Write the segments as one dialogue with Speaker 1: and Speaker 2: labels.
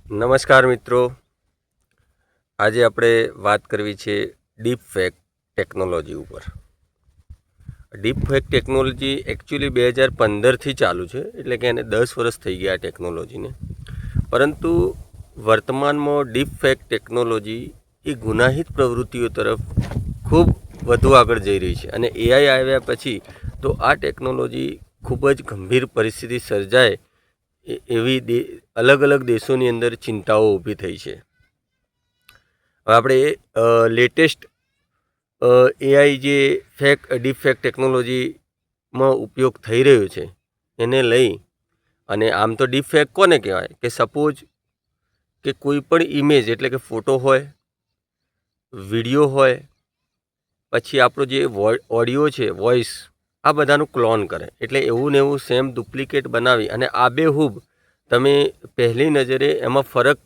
Speaker 1: નમસ્કાર મિત્રો, આજે આપણે વાત કરવી છે ડીપ ફેક ટેકનોલોજી ઉપર. ડીપ ફેક ટેકનોલોજી એકચ્યુઅલી 2015થી ચાલુ છે, એટલે કે એને 10 વર્ષ થઈ ગયા આ ટેકનોલોજીને. પરંતુ વર્તમાનમાં ડીપ ફેક ટેકનોલોજી એ ગુનાહિત પ્રવૃત્તિઓ તરફ ખૂબ વધુ આગળ જઈ રહી છે અને એઆઈ આવ્યા પછી તો આ ટેકનોલોજી ખૂબ જ ગંભીર પરિસ્થિતિ સર્જાય એવી અલગ અલગ દેશોની અંદર ચિંતાઓ ઊભી થઈ છે. હવે આપણે લેટેસ્ટ એઆઈ જે ડીપ ફેક ટેકનોલોજીમાં ઉપયોગ થઈ રહ્યો છે એને લઈ અને આમ તો ડીપ ફેક કોને કહેવાય કે સપોઝ કે કોઈ પણ ઇમેજ એટલે કે ફોટો હોય, વિડીયો હોય, પછી આપણો જે ઓડિયો છે, વોઇસ, આ બધાનું ક્લોન કરે. એટલે એવું ને એવું સેમ ડુપ્લિકેટ બનાવી અને આબેહૂબ તમે પહેલી નજરે એમાં ફરક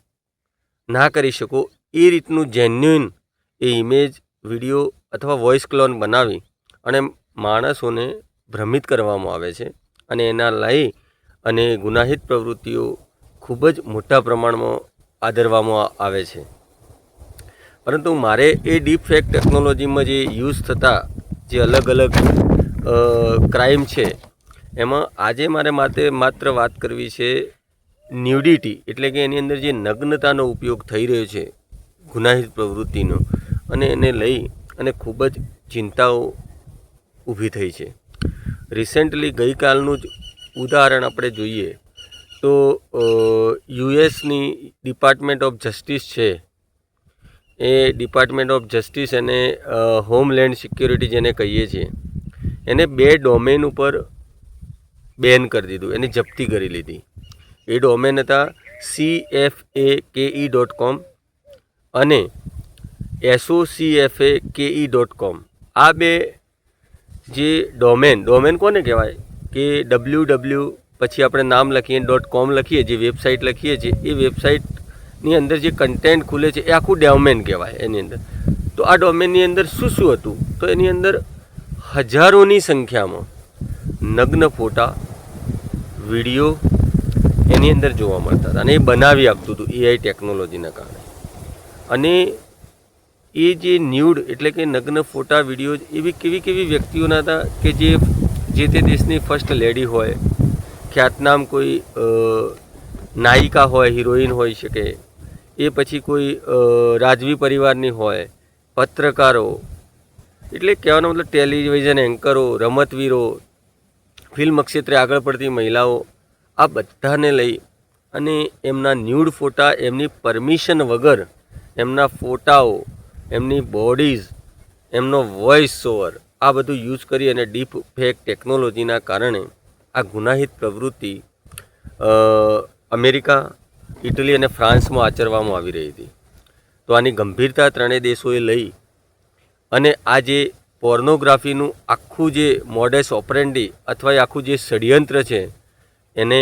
Speaker 1: ના કરી શકો એ રીતનું જેન્યુઇન એ ઇમેજ, વિડીયો અથવા વોઇસ ક્લોન બનાવી અને માણસોને ભ્રમિત કરવામાં આવે છે અને એના લઈ અને ગુનાહિત પ્રવૃત્તિઓ ખૂબ જ મોટા પ્રમાણમાં આદરવામાં આવે છે. પરંતુ મારે એ ડીપ ફેક ટેકનોલોજીમાં જે યુઝ થતા જે અલગ અલગ ક્રાઇમ છે એમાં આજે મારે માત્ર વાત કરવી છે ન્યુડિટી, એટલે કે એની અંદર જે નગ્નતાનો ઉપયોગ થઈ રહ્યો છે ગુનાહિત પ્રવૃત્તિનો, અને એને લઈ અને ખૂબ જ ચિંતાઓ ઊભી થઈ છે. રિસેન્ટલી ગઈકાલનું જ ઉદાહરણ આપણે જોઈએ તો યુએસની ડિપાર્ટમેન્ટ ઓફ જસ્ટિસ છે, એ ડિપાર્ટમેન્ટ ઓફ જસ્ટિસ એને હોમલેન્ડ સિક્યોરિટી જેને કહીએ છીએ, એને 2 ડોમેન ઉપર બેન કરી દીધું, એની જપ્તી કરી લીધી. એ ડોમેન હતા CFAKE.com અને SOCFAKE.com. આ 2 જે ડોમેન કોને કહેવાય કે WW પછી આપણે નામ લખીએ .com લખીએ, જે વેબસાઇટ લખીએ છીએ, એ વેબસાઇટની અંદર જે કન્ટેન્ટ ખુલે છે એ આખું ડોમેન કહેવાય એની અંદર. તો આ ડોમેનની અંદર શું હતું તો એની અંદર હજારોની સંખ્યામાં નગ્ન ફોટા, વિડીયો એની અંદર જોવા મળતા હતા અને એ બનાવી આપતું હતું એઆઈ ટેકનોલોજીના કારણે. અને એ જે ન્યૂડ એટલે કે નગ્ન ફોટા, વિડીયો એવી કેવી વ્યક્તિઓના હતા કે જે તે દેશની ફર્સ્ટ લેડી હોય, ખ્યાતનામ કોઈ નાયિકા હોય, હિરોઈન હોઈ શકે, એ પછી કોઈ રાજવી પરિવારની હોય, પત્રકારો, એટલે કહેવાનો મતલબ ટેલિવિઝન એન્કરો, રમતવીરો, ફિલ્મ ક્ષેત્રે આગળ પડતી મહિલાઓ, આ બધાને લઈ અને એમના ન્યૂડ ફોટા એમની પરમિશન વગર, એમના ફોટાઓ, એમની બોડીઝ, એમનો વોઇસ ઓવર, આ બધું યુઝ કરી અને ડીપ ફેક ટેકનોલોજીના કારણે આ ગુનાહિત પ્રવૃત્તિ અમેરિકા, ઇટલી અને ફ્રાન્સમાં આચરવામાં આવી રહી હતી. તો આની ગંભીરતા ત્રણેય દેશોએ લઈ અને આ જે પોર્નોગ્રાફીનું આખું જે મોડેસ ઓપરેન્ડી અથવા આખું જે ષડયંત્ર છે એને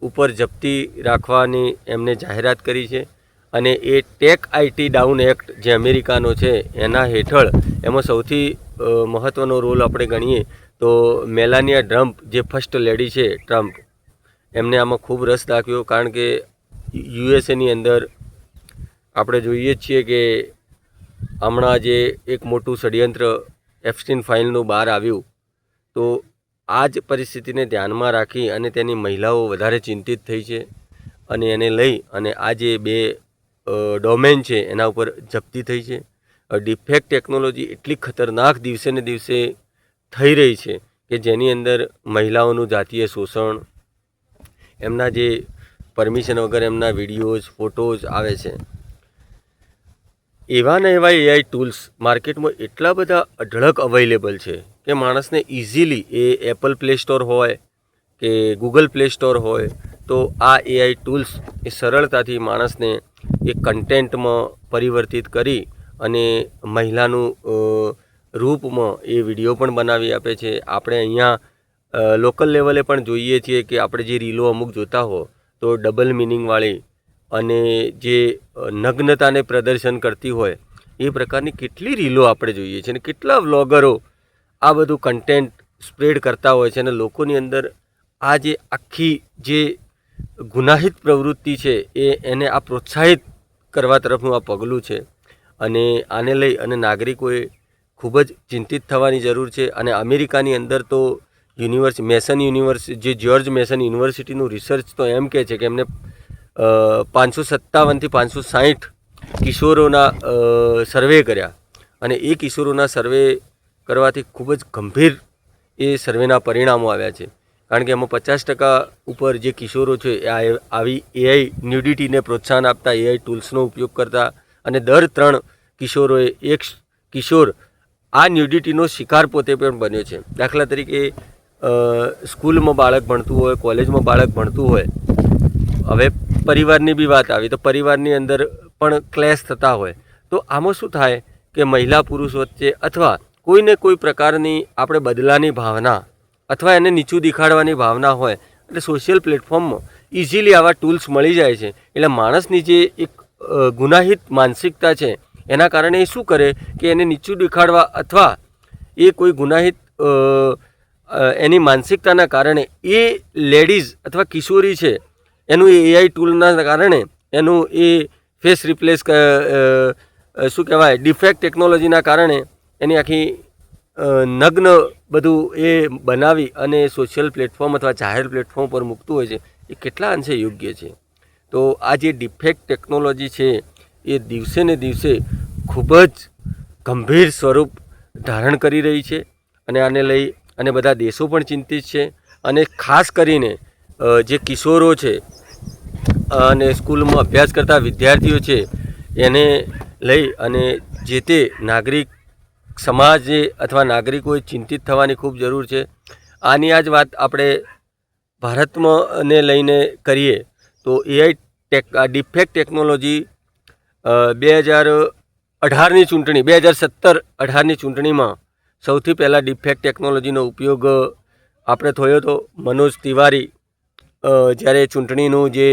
Speaker 1: ઉપર જપ્તી રાખવાની એમને જાહેરાત કરી છે. અને એ ટેક આઈટી ડાઉન એક્ટ જે અમેરિકાનો છે એના હેઠળ એમાં સૌથી મહત્ત્વનો રોલ આપણે ગણીએ તો મેલાનિયા ટ્રમ્પ, જે ફર્સ્ટ લેડી છે ટ્રમ્પ, એમને આમાં ખૂબ રસ દાખવ્યો. કારણ કે યુએસએની અંદર આપણે જોઈએ જ છીએ કે હમણાં જે એક મોટું ષડયંત્ર એપ્સ્ટીન ફાઇલનું બહાર આવ્યું, તો આ જ પરિસ્થિતિને ધ્યાનમાં રાખી અને તેની મહિલાઓ વધારે ચિંતિત થઈ છે અને એને લઈ અને આ જે 2 ડોમેન છે એના ઉપર જપ્તી થઈ છે. ડીપફેક ટેકનોલોજી એટલી ખતરનાક દિવસે ને દિવસે થઈ રહી છે કે જેની અંદર મહિલાઓનું જાતીય શોષણ, એમના જે પરમિશન વગર એમના વિડીયોઝ, ફોટોઝ આવે છે. એવા ને એવા એઆઈ ટૂલ્સ માર્કેટમાં એટલા બધા અઢળક અવેલેબલ છે કે માણસને ઇઝીલી, એ એપલ પ્લે સ્ટોર હોય કે ગૂગલ પ્લે સ્ટોર હોય, તો આ એઆઈ ટૂલ્સ એ સરળતાથી માણસને એ કન્ટેન્ટમાં પરિવર્તિત કરી અને મહિલાનું રૂપમાં એ વિડીયો પણ બનાવી આપે છે. આપણે અહીંયા લોકલ લેવલે પણ જોઈએ છીએ કે આપણે જે રીલો અમુક જોતા હો તો ડબલ મિનિંગવાળી અને જે નગ્નતાને પ્રદર્શન કરતી હોય એ પ્રકારની કેટલી રીલો આપણે જોઈએ છીએ અને કેટલા વ્લોગરો આ બધું કન્ટેન્ટ સ્પ્રેડ કરતા હોય છે અને લોકોની અંદર આ જે આખી જે ગુનાહિત પ્રવૃત્તિ છે એને આ પ્રોત્સાહિત કરવા તરફનું આ પગલું છે અને આને લઈ અને નાગરિકોએ ખૂબ જ ચિંતિત થવાની જરૂર છે. અને અમેરિકાની અંદર તો મેસન યુનિવર્સિટી જે જ્યોર્જ મેસન યુનિવર્સિટીનું રિસર્ચ તો એમ કહે છે કે એમને 557થી 560 કિશોરોના સર્વે કર્યા અને એ કિશોરોના સર્વે કરવાથી ખૂબ જ ગંભીર એ સર્વેના પરિણામો આવ્યા છે. કારણ કે એમાં 50% ઉપર જે કિશોરો છે એ આવી એઆઈ ન્યુડિટીને પ્રોત્સાહન આપતા એઆઈ ટૂલ્સનો ઉપયોગ કરતા અને દર 3 કિશોરોએ એક કિશોર આ ન્યુડિટીનો શિકાર પોતે પણ બન્યો છે. દાખલા તરીકે સ્કૂલમાં બાળક ભણતું હોય, કોલેજમાં બાળક ભણતું હોય, હવે પરિવારની બી વાત આવી તો પરિવારની અંદર પણ ક્લેશ થતા હોય તો આમાં શું થાય કે મહિલા પુરુષ વચ્ચે અથવા કોઈને કોઈ પ્રકારની આપણે બદલાની ભાવના અથવા એને નીચું દેખાડવાની ભાવના હોય એટલે સોશિયલ પ્લેટફોર્મમાં ઇઝીલી આવા ટૂલ્સ મળી જાય છે. એટલે માણસની જે એક ગુનાહિત માનસિકતા છે એના કારણે એ શું કરે કે એને નીચું દેખાડવા અથવા એ કોઈ ગુનાહિત એની માનસિકતાના કારણે એ લેડીઝ અથવા કિશોરી છે એનું એ એઆઈ ટૂલના કારણે એનું એ ફેસ રિપ્લેસ શું કહેવાય ડિફેક્ટ ટેકનોલોજીના કારણે એની આખી નગ્ન બધું એ બનાવી અને સોશિયલ પ્લેટફોર્મ અથવા જાહેર પ્લેટફોર્મ પર મૂકતું હોય છે એ કેટલા અંશે યોગ્ય છે. તો આ જે ડિફેક્ટ ટેકનોલોજી છે એ દિવસે ને દિવસે ખૂબ જ ગંભીર સ્વરૂપ ધારણ કરી રહી છે અને આને લઈ અને બધા દેશો પણ ચિંતિત છે. અને ખાસ કરીને જે કિશોરો છે અને સ્કૂલમાં અભ્યાસ કરતા વિદ્યાર્થીઓ છે એને લઈ અને જે તે નાગરિક સમાજે અથવા નાગરિકોએ ચિંતિત થવાની ખૂબ જરૂર છે. આની આ જ વાત આપણે ભારતમાં ને લઈને કરીએ તો એઆઈ ડિફેક્ટ ટેકનોલોજી 2018ની ચૂંટણી 2017-18ની ચૂંટણીમાં સૌથી પહેલાં ડિફેક્ટ ટેકનોલોજીનો ઉપયોગ આપણે થયો હતો. મનોજ તિવારી જ્યારે ચૂંટણીનું જે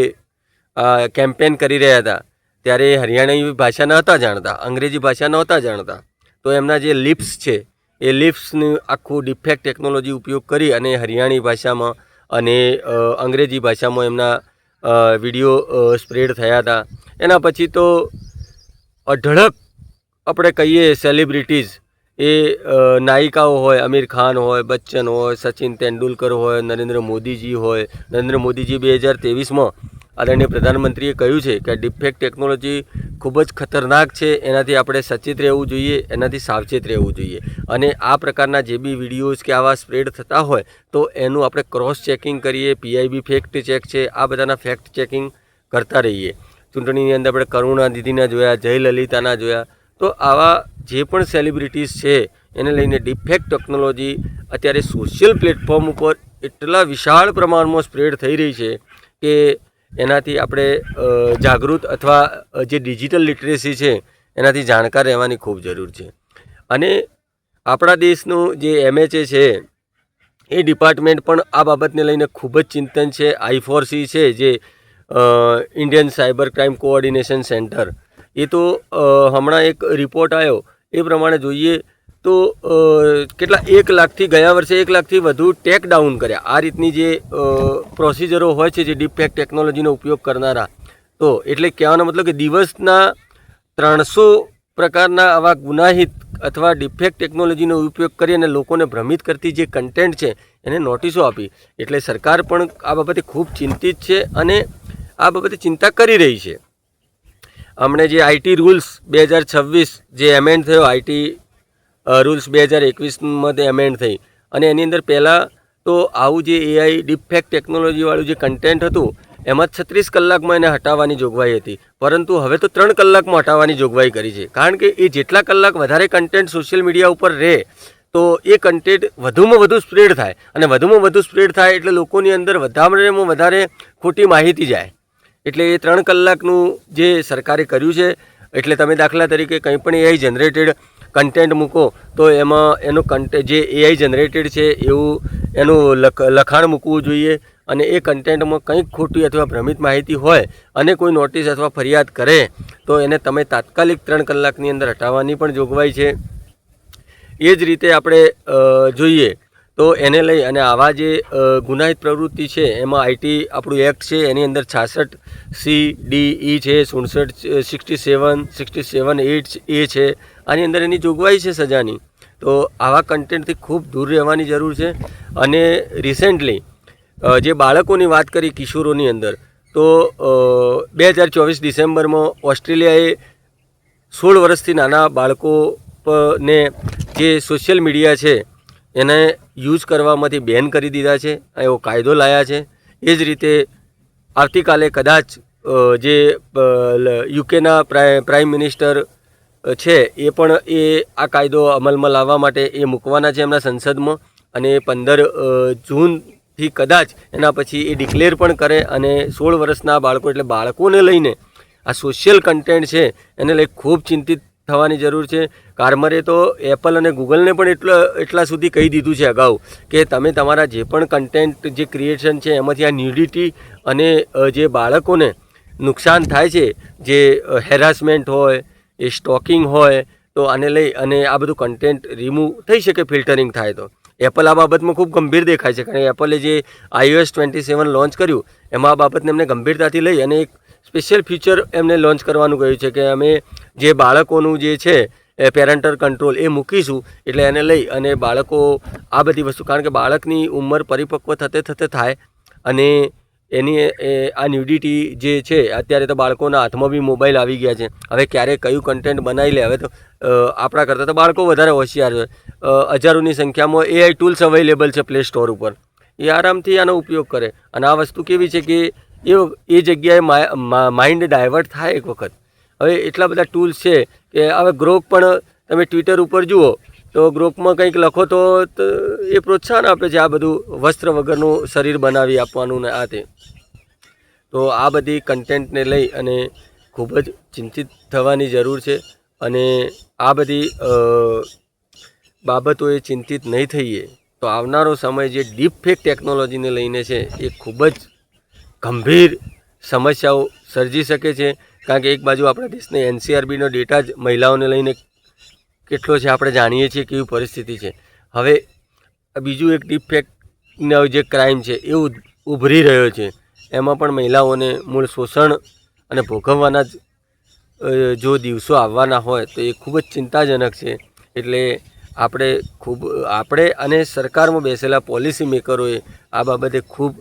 Speaker 1: કેમ્પેન કરી રહ્યા હતા ત્યારે હરિયાણવી ભાષા નહોતા જાણતા, અંગ્રેજી ભાષા નહોતા જાણતા, તો એમના જે લિપ્સ છે એ લિપ્સનું આખું ડિફેક્ટ ટેકનોલોજી ઉપયોગ કરી અને હરિયાણી ભાષામાં અને અંગ્રેજી ભાષામાં એમના વિડીયો સ્પ્રેડ થયા હતા. એના પછી તો અઢળક આપણે કહીએ સેલિબ્રિટીઝ એ નાયિકાઓ હોય, આમિર ખાન હોય, બચ્ચન હોય, સચિન તેંડુલકર હોય, નરેન્દ્ર મોદીજી હોય. નરેન્દ્ર મોદીજી 2023માં આદરણીય પ્રધાનમંત્રીએ કહ્યું છે કે ડિફેક્ટ ટેકનોલોજી ખૂબ જ ખતરનાક છે, એનાથી આપણે સચેત રહેવું જોઈએ, એનાથી સાવચેત રહેવું જોઈએ. અને આ પ્રકારના જે બી વિડીયોઝ કે આવા સ્પ્રેડ થતા હોય તો એનું આપણે ક્રોસ ચેકિંગ કરીએ. PIB ફેક્ટ ચેક છે, આ બધાના ફેક્ટ ચેકિંગ કરતા રહીએ. ચૂંટણીની અંદર આપણે કરુણાનિધિના જોયા, જયલલિતાના જોયા. તો આવા જે પણ સેલિબ્રિટીઝ છે એને લઈને ડિફેક્ટ ટેકનોલોજી અત્યારે સોશિયલ પ્લેટફોર્મ ઉપર એટલા વિશાળ પ્રમાણમાં સ્પ્રેડ થઈ રહી છે કે એનાથી આપણે જાગૃત અથવા જે ડિજિટલ લિટરેસી છે એનાથી જાણકાર રહેવાની ખૂબ જરૂર છે. અને આપણા દેશનું જે MHA છે એ ડિપાર્ટમેન્ટ પણ આ બાબતને લઈને ખૂબ જ ચિંતન છે. I4C છે જે Indian cyber crime coordination centre, એ તો હમણાં એક રિપોર્ટ આવ્યો એ પ્રમાણે જોઈએ તો કેટલા 1 લાખથી ગયા વર્ષે 1 લાખથી વધુ ટેક ડાઉન કર્યા. આ રીતની જે પ્રોસિજરો હોય છે જે ડીપફેક ટેકનોલોજીનો ઉપયોગ કરનારા, તો એટલે કહેવાનો મતલબ કે દિવસના 300 પ્રકારના આવા ગુનાહિત અથવા ડીપફેક ટેકનોલોજીનો ઉપયોગ કરી અને લોકોને ભ્રમિત કરતી જે કન્ટેન્ટ છે એને નોટિસો આપી. એટલે સરકાર પણ આ બાબતે ખૂબ ચિંતિત છે અને આ બાબતે ચિંતા કરી રહી છે. હમણે જે IT રૂલ્સ 2026 જે એમેન્ડ થયો, IT રૂલ્સ 2021માં તે એમેન્ડ થઈ અને એની અંદર પહેલાં તો આવું જે AI ડીપફેક ટેકનોલોજીવાળું જે કન્ટેન્ટ હતું એમાં 36 કલાકમાં એને હટાવવાની જોગવાઈ હતી, પરંતુ હવે તો 3 કલાકમાં હટાવવાની જોગવાઈ કરી છે. કારણ કે એ જેટલા કલાક વધારે કન્ટેન્ટ સોશિયલ મીડિયા ઉપર રહે તો એ કન્ટેન્ટ વધુમાં વધુ સ્પ્રેડ થાય અને વધુમાં વધુ સ્પ્રેડ થાય એટલે લોકોની અંદર વધારેમાં વધારે ખોટી માહિતી જાય. એટલે એ 3 કલાકનું જે સરકારે કર્યું છે. એટલે તમે દાખલા તરીકે કંઈ પણ AI જનરેટેડ કન્ટેન્ટ મૂકો તો એમાં એનું જે AI જનરેટેડ છે એવું એનું લખાણ મૂકવું જોઈએ અને એ કન્ટેન્ટમાં કંઈક ખોટી અથવા ભ્રમિત માહિતી હોય અને કોઈ નોટિસ અથવા ફરિયાદ કરે તો એને તમે તાત્કાલિક 3 કલાકની અંદર હટાવવાની પણ જોગવાઈ છે. એ જ રીતે આપણે જોઈએ તો એને લઈ અને આવા જે ગુનાહિત પ્રવૃત્તિ છે એમાં આઈટી આપણું એક્ટ છે એની અંદર 66C-D-E છે, 67-67-8 છે, આની અંદર એની જોગવાઈ છે સજાની. તો આવા કન્ટેન્ટથી ખૂબ દૂર રહેવાની જરૂર છે. અને રિસેન્ટલી જે બાળકોની વાત કરી કિશોરોની અંદર, તો 2024 ડિસેમ્બરમાં ઓસ્ટ્રેલિયાએ 16 વર્ષથી નાના બાળકોને જે સોશિયલ મીડિયા છે એને યુઝ કરવામાંથી બેન કરી દીધા છે, એવો કાયદો લાયા છે. એ જ રીતે આવતીકાલે કદાચ જે યુકેના પ્રાઇમ મિનિસ્ટર છે એ પણ આ કાયદો અમલમાં લાવવા માટે એ મૂકવાના છે એમના સંસદમાં, અને 15 જૂનથી કદાચ એના પછી એ ડિક્લેર પણ કરે. અને 16 વર્ષના બાળકો એટલે બાળકોને લઈને આ સોશિયલ કન્ટેન્ટ છે એને લઈ ખૂબ ચિંતિત થવાની જરૂર છે. કાર્મરે તો એપલ અને ગૂગલને પણ એટલા સુધી કહી દીધું છે અગાઉ કે તમે તમારા જે પણ કન્ટેન્ટ જે ક્રિએશન છે એમાંથી આ ન્યુડિટી અને જે બાળકોને નુકસાન થાય છે, જે હેરાસમેન્ટ હોય, એ સ્ટોકિંગ હોય, તો આને લઈ અને આ બધું કન્ટેન્ટ રિમૂવ થઈ શકે ફિલ્ટરિંગ થાય તો. એપલ આ બાબતમાં ખૂબ ગંભીર દેખાય છે, કારણ કે એપલે જે iOS 27 લોન્ચ કર્યું એમાં આ બાબતને એમને ગંભીરતાથી લઈ અને એક સ્પેશિયલ ફીચર એમને લોન્ચ કરવાનું કહ્યું છે કે અમે જે બાળકોનું જે છે પેરેન્ટલ કંટ્રોલ એ મૂકીશું. એટલે એને લઈ અને બાળકો આ બધી વસ્તુ, કારણ કે બાળકની ઉંમર પરિપક્વ થતે થાય અને એની આ ન્યુડિટી જે છે, અત્યારે તો બાળકોના હાથમાં બી મોબાઈલ આવી ગયા છે. હવે ક્યારે કયું કન્ટેન્ટ બનાવી લે, હવે તો આપણા કરતાં તો બાળકો વધારે હોશિયાર છે. હજારોની સંખ્યામાં AI ટૂલ્સ અવેલેબલ છે પ્લે સ્ટોર ઉપર, એ આરામથી આનો ઉપયોગ કરે. અને આ વસ્તુ કેવી છે કે એ જગ્યાએ માઇન્ડ ડાયવર્ટ થાય એક વખત. હવે એટલા બધા ટૂલ્સ છે કે હવે ગ્રોક પણ તમે ટ્વિટર ઉપર જુઓ તો ગ્રોકમાં કંઈક લખો તો એ પ્રોત્સાહન આપે છે આ બધું વસ્ત્ર વગરનું શરીર બનાવી આપવાનું ને આ તે. તો આ બધી કન્ટેન્ટને લઈ અને ખૂબ જ ચિંતિત થવાની જરૂર છે. અને આ બધી બાબતોએ ચિંતિત નહીં થઈએ તો આવનારો સમય જે ડીપ ફેક ટેકનોલોજીને લઈને છે એ ખૂબ જ ગંભીર સમસ્યાઓ સર્જી શકે છે. કારણ કે એક બાજુ આપણા દેશને NCRBનો ડેટા જ મહિલાઓને લઈને કેટલો છે આપણે જાણીએ છીએ કેવી પરિસ્થિતિ છે. હવે બીજું એક ડીપ ફેકનો જે ક્રાઇમ છે એ ઉભરી રહ્યો છે, એમાં પણ મહિલાઓને મૂળ શોષણ અને ભોગવવાના જ જો દિવસો આવવાના હોય તો એ ખૂબ જ ચિંતાજનક છે. એટલે આપણે અને સરકારમાં બેસેલા પોલિસી મેકરોએ આ બાબતે ખૂબ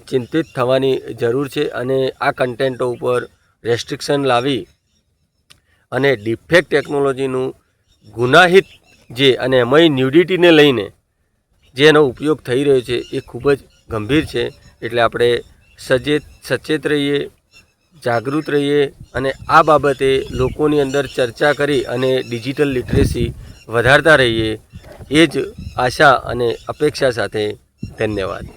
Speaker 1: ચિંતિત થવાની જરૂર છે. અને આ કન્ટેન્ટો ઉપર રેસ્ટ્રિક્શન લાવી અને ડીપફેક ટેકનોલોજીનું ગુનાહિત જે અને એમાંય ન્યુડિટીને લઈને જે એનો ઉપયોગ થઈ રહ્યો છે એ ખૂબ જ ગંભીર છે. એટલે આપણે સચેત રહીએ, જાગૃત રહીએ અને આ બાબતે લોકોની અંદર ચર્ચા કરી અને ડિજિટલ લિટરેસી વધારતા રહીએ, એ જ આશા અને અપેક્ષા સાથે ધન્યવાદ.